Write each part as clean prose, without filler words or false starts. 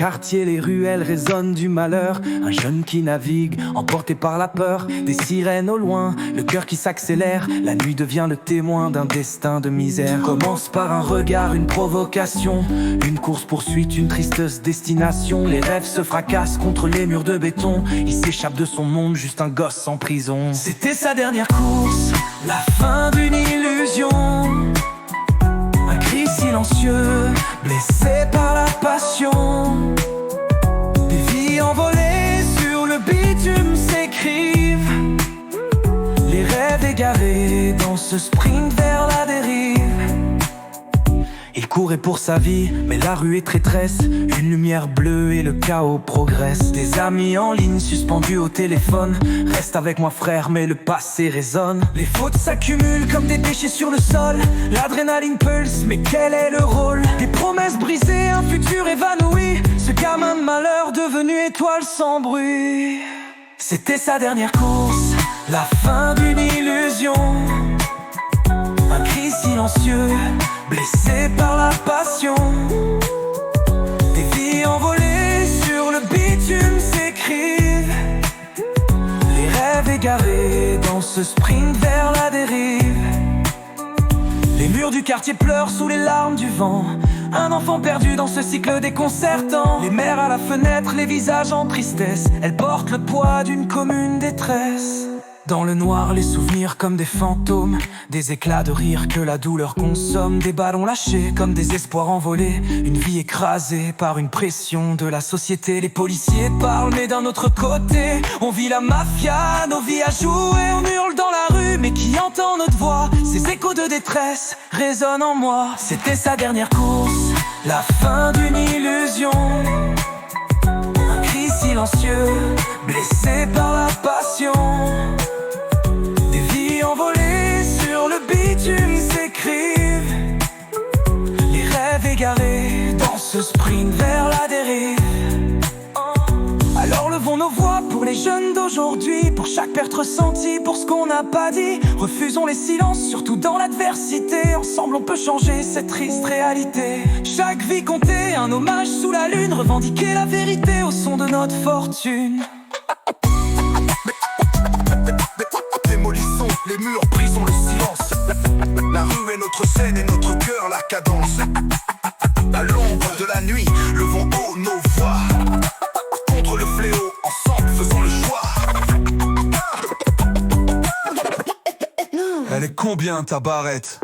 quartier, les ruelles résonnent du malheur. Un jeune qui navigue, emporté par la peur. Des sirènes au loin, le cœur qui s'accélère. La nuit devient le témoin d'un destin de misère. Commence par un regard, une provocation, une course-poursuite, une tristeuse destination. Les rêves se fracassent contre les murs de béton. Il s'échappe de son monde, juste un gosse en prison. C'était sa dernière course, la fin d'une illusion. Un cri silencieux, blessé par la passion. Des vies envolées sur le bitume s'écrivent. Les rêves égarés dans ce sprint vers la dérive. Il courait pour sa vie, mais la rue est traîtresse. Une lumière bleue et le chaos progresse. Des amis en ligne suspendus au téléphone. Reste avec moi frère, mais le passé résonne. Les fautes s'accumulent comme des déchets sur le sol. L'adrénaline pulse, mais quel est le rôle? Des promesses brisées, un futur évanoui. Ce gamin de malheur devenu étoile sans bruit. C'était sa dernière course, la fin d'une illusion. Un cri silencieux, blessé par la passion. Des vies envolées sur le bitume s'écrivent. Les rêves égarés dans ce sprint vers la dérive. Les murs du quartier pleurent sous les larmes du vent. Un enfant perdu dans ce cycle déconcertant. Les mères à la fenêtre, les visages en tristesse. Elles portent le poids d'une commune détresse. Dans le noir, les souvenirs comme des fantômes. Des éclats de rire que la douleur consomme. Des ballons lâchés comme des espoirs envolés. Une vie écrasée par une pression de la société. Les policiers parlent mais d'un autre côté on vit la mafia, nos vies à jouer. On hurle dans la rue mais qui entend notre voix? Ces échos de détresse résonnent en moi. C'était sa dernière course, la fin d'une illusion. Un cri silencieux, blessé par la passion. Envolés sur le bitume s'écrivent. Les rêves égarés dans ce sprint vers la dérive. Alors levons nos voix pour les jeunes d'aujourd'hui. Pour chaque perte ressentie, pour ce qu'on n'a pas dit. Refusons les silences, surtout dans l'adversité. Ensemble on peut changer cette triste réalité. Chaque vie comptait, un hommage sous la lune. Revendiquer la vérité au son de notre fortune. Démolissons les murs, brisons le silence. La rue est notre scène et notre cœur la cadence. À l'ombre de la nuit, levons haut nos voix. Contre le fléau, ensemble faisons le choix. Elle est combien ta barrette?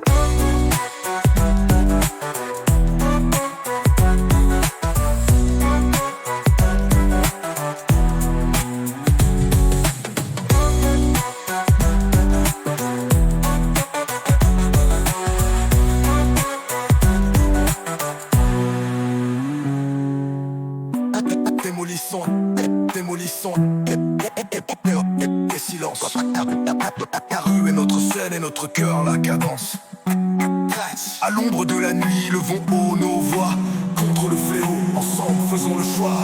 Démolissons et silence. La rue est notre scène et notre cœur la cadence. À l'ombre de la nuit, levons haut nos voix. Contre le fléau, ensemble faisons le choix.